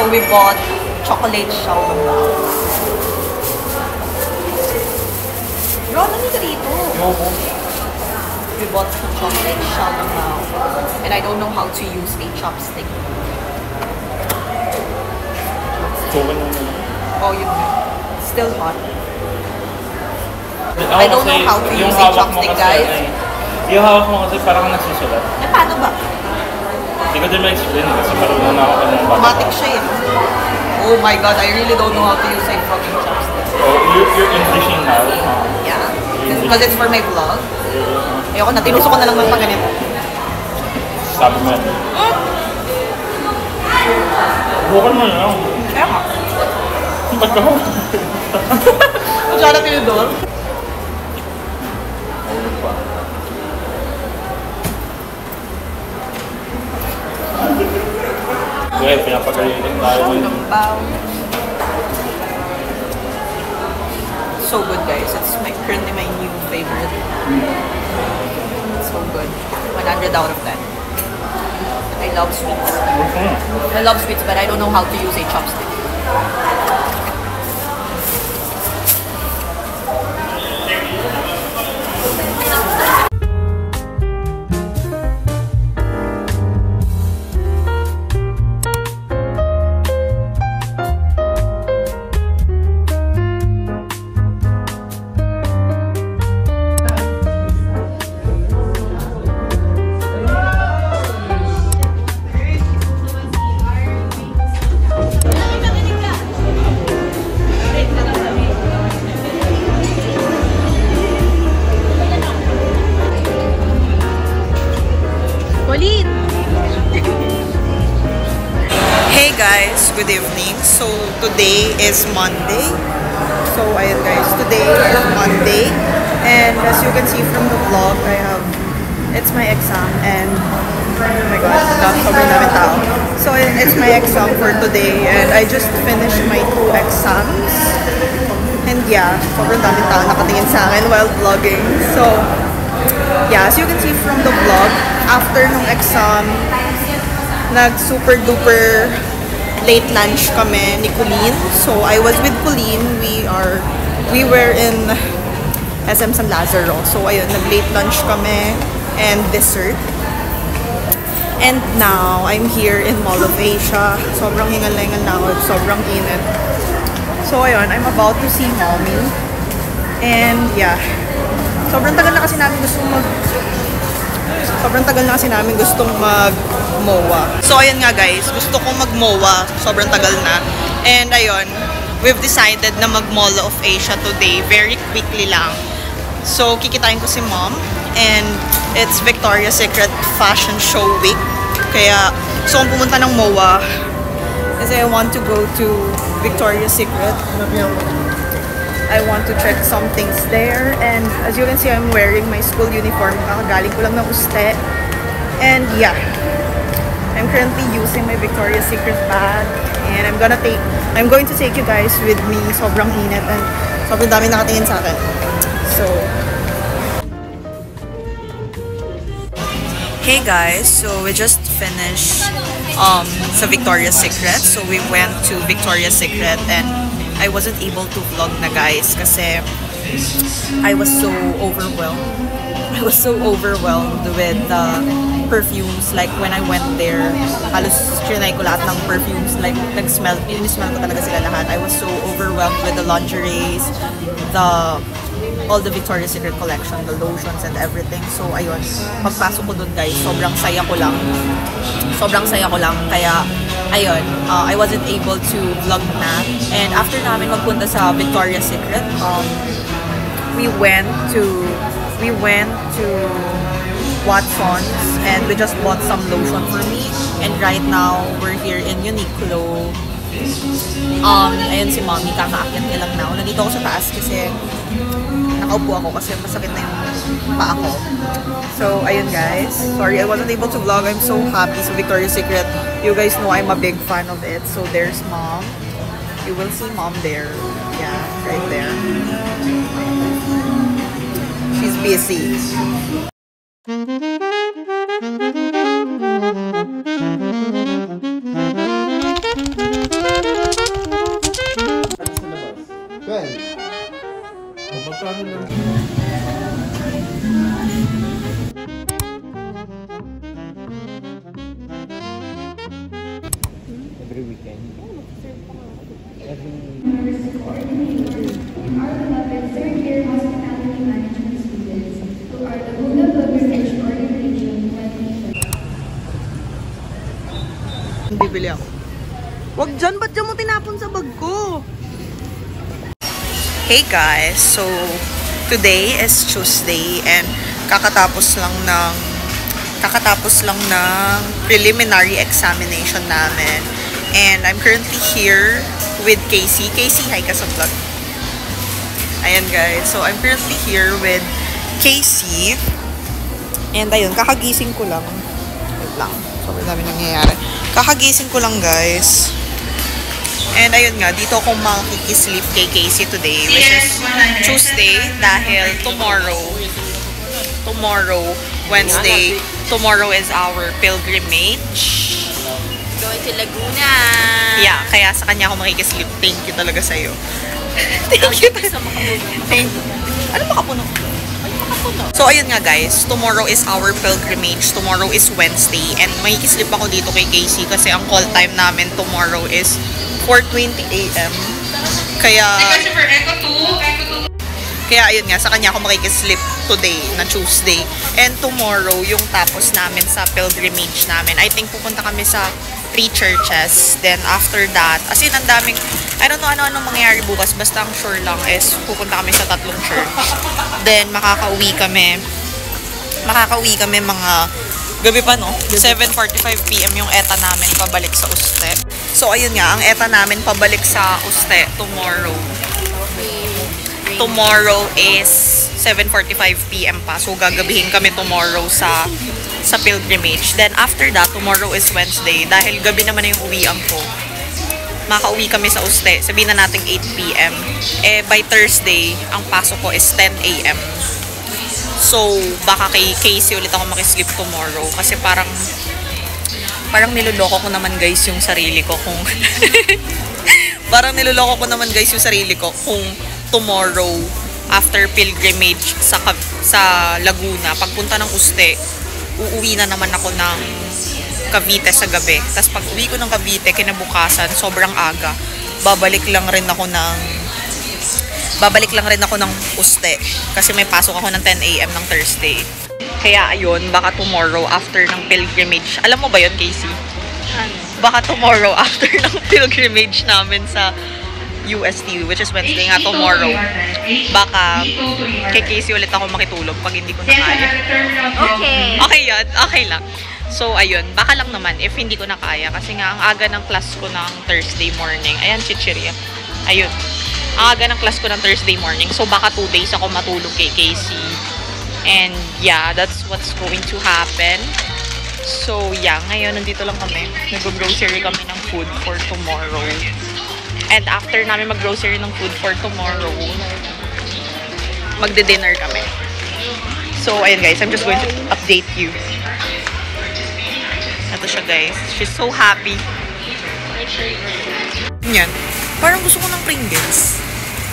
So we bought chocolate shawarma. Bro, nandito dito. We bought chocolate shawarma. And I don't know how to use a chopstick. Oh, you know. Still hot. I don't know how to use a chopstick, guys. Yung hawak mo kasi parang nagsusulat. Eh, paano ba? Hindi ko din ma-explain kasi parang muna ako ng bata. Automatic siya eh. Oh my god, I really don't know how to use a fucking chopstick. Oh, you're Englishing now? Yeah. Because it's for my vlog. Ayoko na, tinuso ko na lang ng pag-ganito. Sabi mo yan. Bukan mo na. Kaya ka. Ba't ka mo? Masyara tinidor. Okay, pinapagalitin tayo. So good, guys. It's currently my new favorite. So good. 100 out of 10. I love sweets. I love sweets, but I don't know how to use a chopstick. Hey guys, good evening. So today is Monday. So ayun guys, today is Monday, and as you can see from the vlog, it's my exam, and oh my god, sobrang daming tao. So ayun, it's my exam for today, and I just finished my 2 exams. And yeah, sobrang daming tao nakatingin sa akin while vlogging. So yeah, as you can see from the vlog, after nung exam, nag super duper late lunch kami ni Colleen. So I was with Colleen. We were in SM San Lazaro. So ayun, nag late lunch kami and dessert. And now I'm here in Mall of Asia. Sobrang hingal-hingal na ako. Sobrang init. So ayun, I'm about to see mommy. And yeah, sobrang tagal na kasi namin gustong mag-MOA. So, ayun nga guys, gusto ko mag-MOA. Sobrang tagal na. And ayun, we've decided na mag-Mall of Asia today. Very quickly lang. So, kikitain ko si mom. And it's Victoria's Secret Fashion Show Week. Kaya, gusto kong pumunta ng MOA. Kasi I want to go to Victoria's Secret. I want to check some things there, and as you can see, I'm wearing my school uniform. Kakagaling ko lang ng uste. And yeah, I'm currently using my Victoria's Secret bag, and I'm going to take you guys with me. Sobrang init and sobrang dami nakatingin sa akin. So hey guys, so we just finished sa Victoria's Secret. So we went to Victoria's Secret, and I wasn't able to vlog na guys kasi I was so overwhelmed. I was so overwhelmed with the perfumes. Like when I went there, halos trinay ko lahat ng perfumes. Like in-smell ko talaga sila lahat. I was so overwhelmed with the lingeries, all the Victoria's Secret collection, the lotions and everything. So ayun, pagpasok ko dun guys, sobrang saya ko lang. Kaya ayun, I wasn't able to vlog na. And after namin magpunta sa Victoria's Secret, we went to Watson's, and we just bought some lotion for me. And right now, we're here in Uniqlo. Ayun si mommy, kakaakyat niya lang now. Nandito ako sa taas kasi nakaupo ako kasi masakit na yung paa ko. So, ayun guys. Sorry, I wasn't able to vlog. I'm so happy sa Victoria's Secret. You guys know I'm a big fan of it. So, there's mom. You will see mom there. Yeah, right there. She's busy. Hey guys, so today is Tuesday and kakatapos lang ng preliminary examination namin. And I'm currently here with Casey. Casey, hi ka sa vlog. Ayan guys, so I'm currently here with Casey. And ayun, kakagising ko lang. Wait lang, sobrang dami nangyayari. Kakagising ko lang guys. And ayun nga, dito ako makikisleep kay Casey today, which is Tuesday, dahil tomorrow, Wednesday, tomorrow is our pilgrimage. Going to Laguna. Yeah, kaya sa kanya ako makikisleep. Thank you talaga sa'yo. Thank you. Thank you. Ano makapuno? So, ayun nga guys, tomorrow is our pilgrimage. Tomorrow is Wednesday. And makikisleep ako dito kay Casey kasi ang call time namin tomorrow is 4:20 AM. Kaya ayun nga, sa kanya ako makikisleep today na Tuesday. And tomorrow, yung tapos namin sa pilgrimage namin. I think pupunta kami sa 3 churches. Then after that, as in ang daming, I don't know ano mangyayari bukas. Basta ang sure lang is pupunta kami sa 3 church. Then makakauwi kami mga gabi pa, no? 7:45 PM yung ETA namin pabalik sa Uste. So, ayun nga, ang ETA namin pabalik sa Uste tomorrow. Tomorrow is 7:45 PM pa. So, gagabihin kami tomorrow sa pilgrimage. Then, after that, tomorrow is Wednesday. Dahil gabi naman na yung uwian ko. Makauwi kami sa Uste. Sabihin na natin 8 PM. By Thursday, ang pasok ko is 10 AM. So, baka kay Casey ulit ako makisleep tomorrow. Kasi parang niloloko ko naman guys yung sarili ko kung kung tomorrow after pilgrimage sa Laguna, pagpunta ng Uste, uuwi na naman ako ng Cavite sa gabi. Tapos pag uwi ko ng Cavite kinabukasan, sobrang aga, babalik lang rin ako ng Uste kasi may pasok ako ng 10 AM ng Thursday. Kaya ayun, baka tomorrow after ng pilgrimage. Alam mo ba yun, Casey? Baka tomorrow after ng pilgrimage namin sa UST, which is Wednesday nga tomorrow, baka kay Casey ulit ako makitulog pag hindi ko na kaya. Okay. Okay yun, okay lang. So ayun, baka lang naman if hindi ko na kaya kasi nga ang aga ng class ko ng Thursday morning. Ayan, chichirya. Ayun. Ang aga ng class ko ng Thursday morning. So baka 2 days ako matulog kay Casey. And yeah, that's what's going to happen. So yeah, ngayon nandito lang kami. Nag-grocery kami ng food for tomorrow. And after namin mag-grocery ng food for tomorrow, magde-dinner kami. So ayun guys, I'm just going to update you. Ito siya guys. She's so happy. Yan. Parang gusto ko ng Pringles.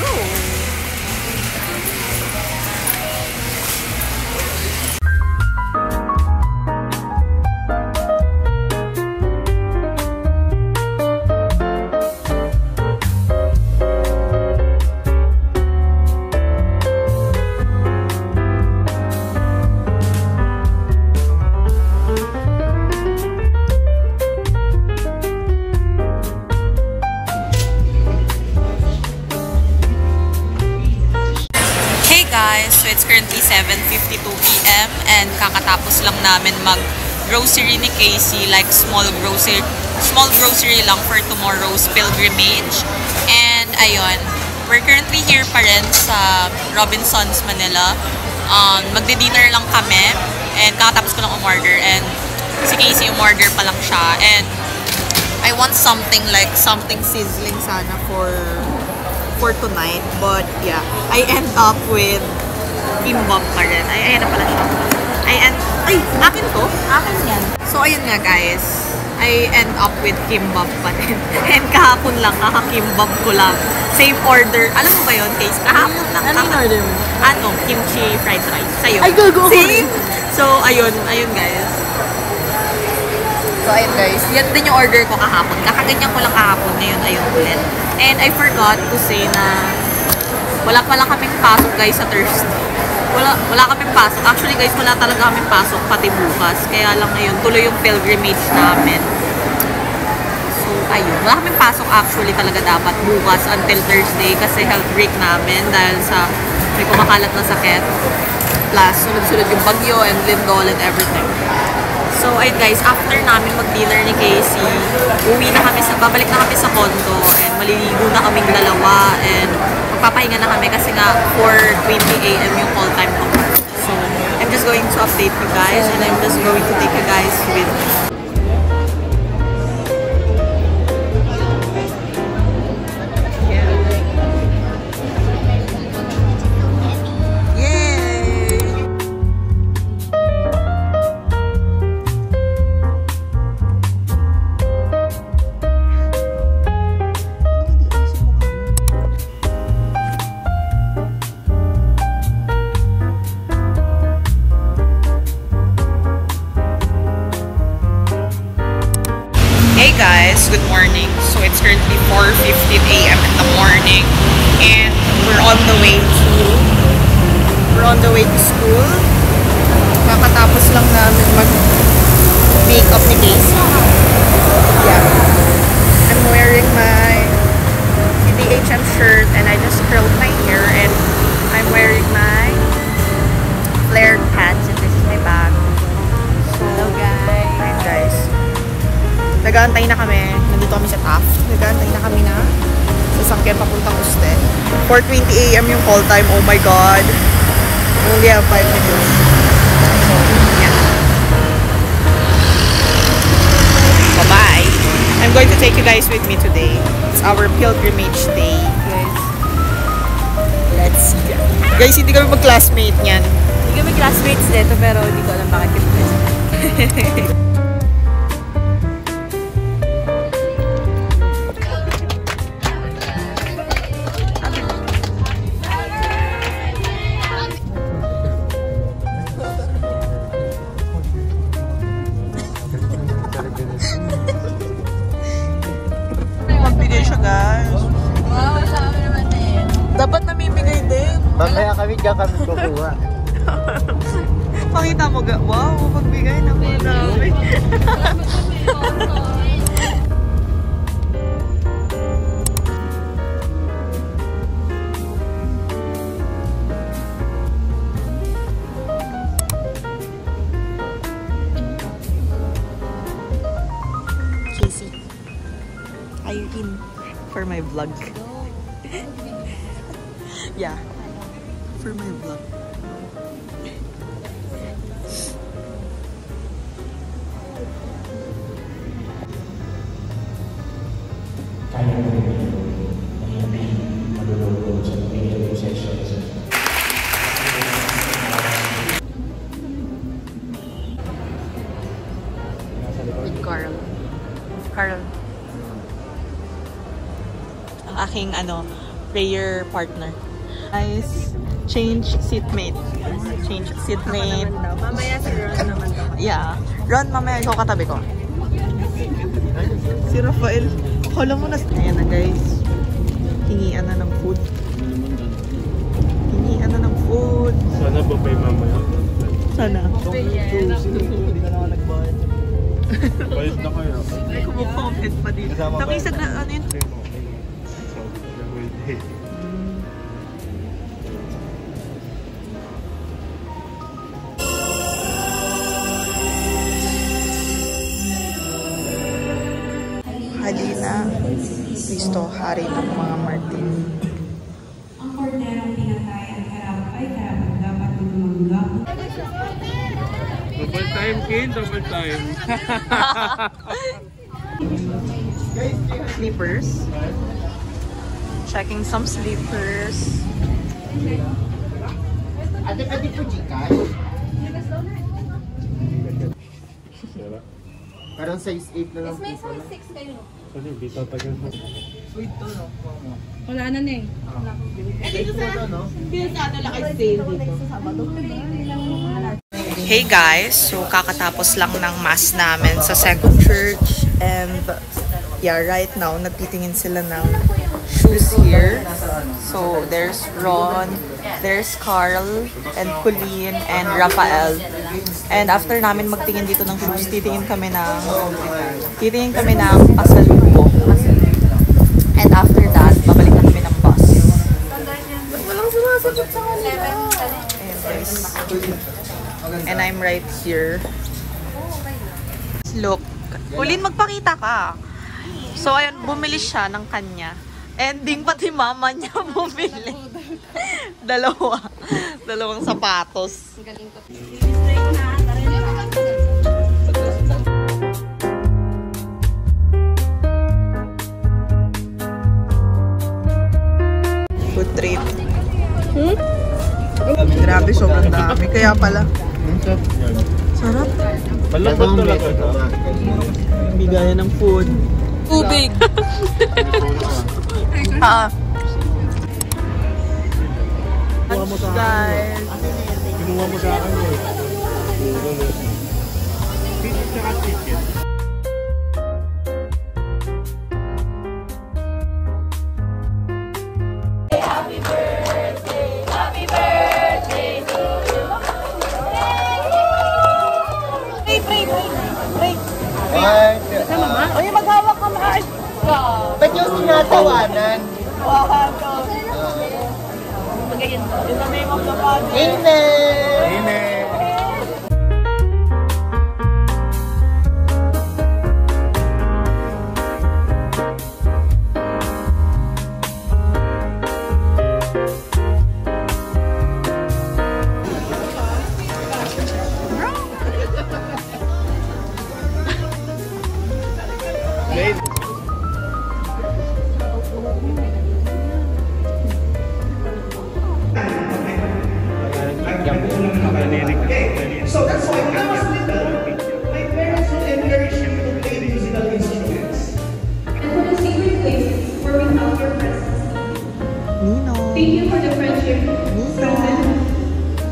Oh. Guys, so it's currently 7:52 PM and kakatapos lang namin mag-grocery ni Casey, like small grocery lang for tomorrow's pilgrimage. And ayun, we're currently here pa rin sa Robinsons, Manila. Magdi-dinner lang kami and kakatapos ko lang umorder and si Casey umorder pa lang siya. And I want something sizzling sana for tonight, but yeah, I end up with kimbap pa rin. Ayan na pala siya. Akin to? Akin yan. So, ayun nga guys, I end up with kimbap pa rin. And kahapon lang, kaka-kimbap ko lang. Same order. Alam mo ba yun, Case? Kahapon lang. Ano yung order mo? Kimchi fried rice. Sa'yo. Ay, gago. Same! So, ayun guys. So, ayun guys. Yan din yung order ko kahapon. Kakaganyan ko lang kahapon. Ngayon, ayun ulit. And I forgot to say na wala pala kaming pasok guys sa Thursday. Wala kaming pasok. Actually guys, wala talaga kaming pasok pati bukas. Kaya lang ngayon, tuloy yung pilgrimage namin. So, ayun. Wala kaming pasok actually talaga dapat bukas until Thursday kasi health break namin dahil sa may kumakalat na sakit. Plus, sunod-sunod yung bagyo and lindol and everything. So, ayun guys, after namin mag-dinner ni Casey, babalik na kami sa condo and maliligo na kaming dalawa and magpapahinga na kami kasi nga 4:20 AM yung call time tomorrow. So, I'm just going to update you guys and I'm just going to take you guys with me. Hey guys, good morning. So it's currently 4:15 AM in the morning and we're on the way to school. Kakatapos lang namin mag-makeup ni Casey. Yeah. I'm wearing my DHM shirt and I just curled my hair and I'm wearing my flared pants and this is my bag. So, hello guys. Hi guys. Nag-aantay na kami. Nandito kami sa Taft. Nag-aantay na kami na sasakyan papuntang Uste. 4:20 AM yung call time. Oh my God. Only have 5 minutes. So, yeah. Bye-bye. I'm going to take you guys with me today. It's our pilgrimage day. Guys. Let's see. Guys, hindi kami mag-classmate niyan. Hindi kami classmates dito pero hindi ko alam bakit kami. Magbigay siya, guys. Wow, sabi naman na yun. Dapat namimigay din. Mamaya kami kukuha. Pakita mo, wow, magbigay na mo namin. Casey, are you in for my vlog? Yeah, for my vlog. With Carl. Ang aking prayer partner. Guys, change seatmate. Mamaya si Ron naman daw. Yeah. Ron, mamaya ikaw katabi ko. Si Rafael. Kala mo na. Ayan na guys. Hingian na ng food. Sana buffet mamaya. Sana. Hindi ka naman nagbayad. Bayad na kayo. Ay, kumukomment pa dito. Nakisag na ano yun? Halina. Kristo, hari ng mga Martin. Ang korderong pinatay at harap ay karapat dapat tumanggap. Double time, Kin. Double time. Sleepers. Checking some sleepers. Adik-adik po, Gcash. Parang size 8 na lang po. Kasi bita tagal mo. Sweet to, no? Wala na na eh. Hey guys, so kakatapos lang ng mass namin sa second church and yeah, right now nagtitingin sila ng shoes here. So there's Ron, there's Carl and Colleen and Rafael. And after namin magtingin dito ng shoes, titingin kami ng pasalubong. guys. And I'm right here. Look. Ulin, magpakita ka. So, ayun, bumili siya ng kanya. Ending, pati mama niya bumili. Dalawang sapatos. Food trip. Grabe, sobrang dami. Kaya pala. Sarap. Malambot talaga ito. Bigayan ng food. Tubig. Guys. Kinuha mo sa akin eh. Fish tsaka chicken. Oye, maghawak ka mga. Ba't yung sinatawanan? In the name of the Father. Amen! Amen. So that's why when I was little, my parents would encourage me to play musical instruments. And for the sacred places where we felt your presence. Nino. Thank you for the friendship, present,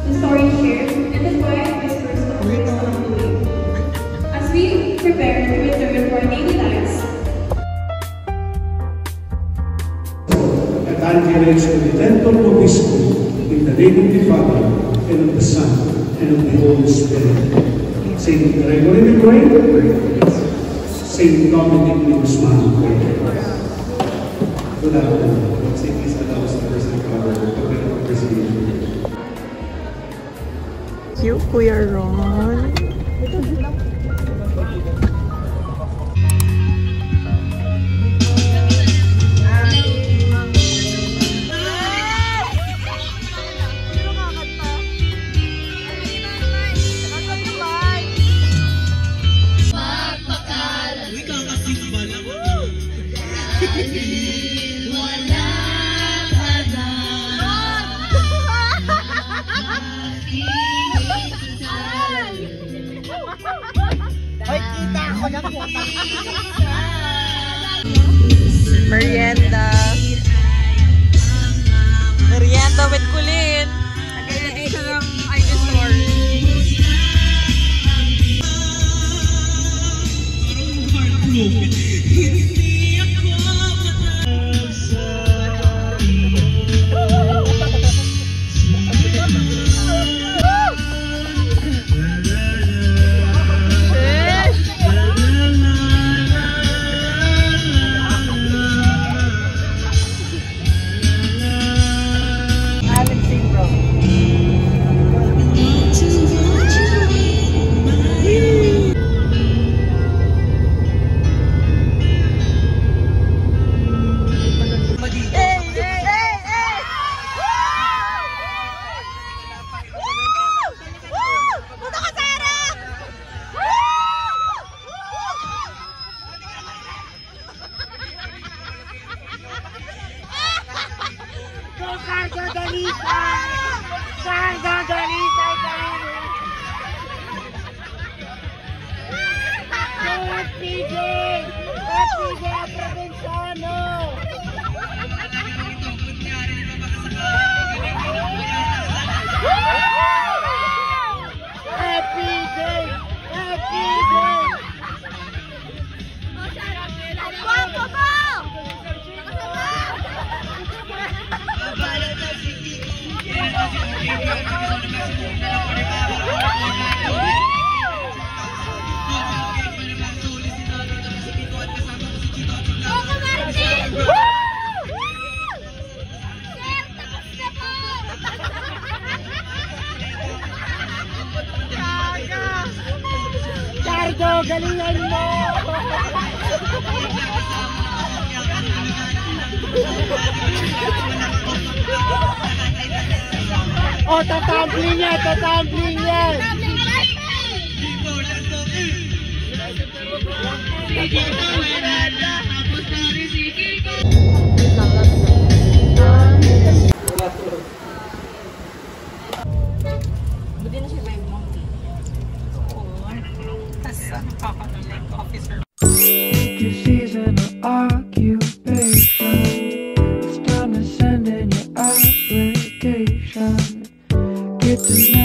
the story shared, and the quiet whispers of words along the way. As we prepare to return to our daily lives, At Angeles Redemptor Obispo, in the name of the Father, and of the Son, and of the Holy Spirit. Saint Gregory the Great, Saint Dominic de Guzman. Good afternoon. Saint Lisa Laos, the person cover, the president. You, Kuya Ron. Merienda. Merienda with Kulin. Nag-edit siya ng ID store. Jojo, galingan mo! Oh, tatambling yan! Tatambling yan! Buti na siya may monkey. Your season of occupation. It's time to send in your application. Get to know